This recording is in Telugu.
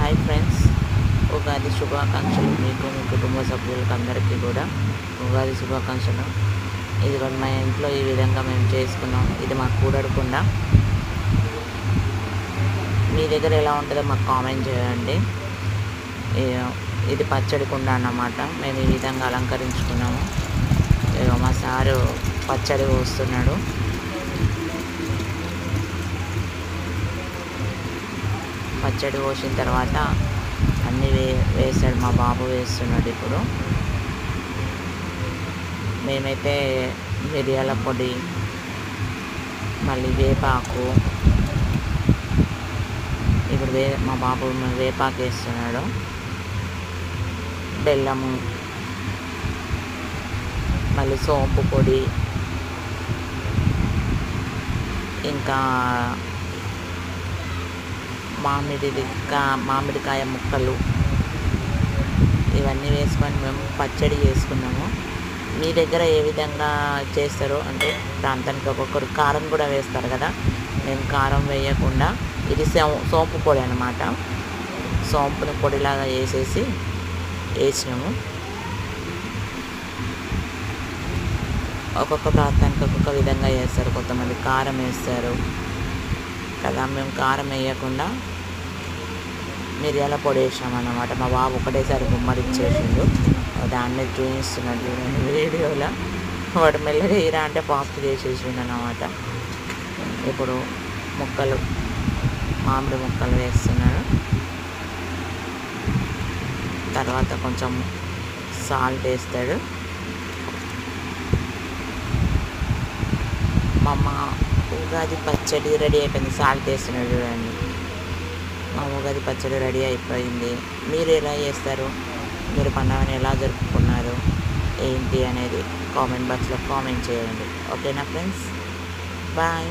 హాయ్ ఫ్రెండ్స్, ఉగాది శుభాకాంక్షలు మీకు మీ కుటుంబ సభ్యులకు అందరికీ కూడా ఉగాది శుభాకాంక్షలు. ఇది కూడా మా ఇంట్లో ఈ విధంగా మేము చేసుకున్నాం. ఇది మా కూడడుకుండ. మీ దగ్గర ఎలా ఉంటుందో మాకు కామెంట్ చేయండి. ఇది పచ్చడి కుండ అన్నమాట. మేము ఈ విధంగా అలంకరించుకున్నాము. మా సారు పచ్చడి పోస్తున్నాడు. పచ్చడి పోసిన తర్వాత అన్నీ వేసాడు. మా బాబు వేస్తున్నాడు. ఇప్పుడు మేమైతే మిరియాల పొడి, మళ్ళీ వేపాకు, ఇప్పుడు మా బాబు వేపాకు వేస్తున్నాడు. బెల్లము, మళ్ళీ సోంపు పొడి, ఇంకా మామిడికాయ ముక్కలు, ఇవన్నీ వేసుకొని మేము పచ్చడి చేసుకున్నాము. మీ దగ్గర ఏ విధంగా చేస్తారో, అంటే ప్రాంతానికి ఒక్కొక్కరు కారం కూడా వేస్తారు కదా. మేము కారం వేయకుండా ఇది సోంపు పొడి అన్నమాట. సోంపుని పొడిలాగా వేసినాము. ఒక్కొక్క ప్రాంతానికి ఒక్కొక్క విధంగా చేస్తారు. కొంతమంది కారం వేస్తారు కదా. మేము కారం వేయకుండా మిరియాల పొడి వేసామన్నమాట. మా బాబు ఒకటేసారి గుమ్మడిచ్చేసిండు. దాన్ని చూపిస్తున్నాడు చూడండి వీడియోలో. వాడు మెల్లగా ఇరా అంటే ఫాస్ట్ చేసేసిండు అన్నమాట. ఇప్పుడు మామిడి ముక్కలు వేస్తున్నాడు. తర్వాత కొంచెం సాల్ట్ వేస్తాడు. మా ఉగాది పచ్చడి రెడీ అయిపోయింది. సాల్ట్ వేస్తున్నాడు చూడండి. మా ఉగాది పచ్చడి రెడీ అయిపోయింది. మీరు ఎలా చేస్తారు? మీరు పండుగని ఎలా జరుపుకున్నారు ఏంటి అనేది కామెంట్ బాక్స్లో కామెంట్ చేయండి. ఓకేనా ఫ్రెండ్స్? బాయ్.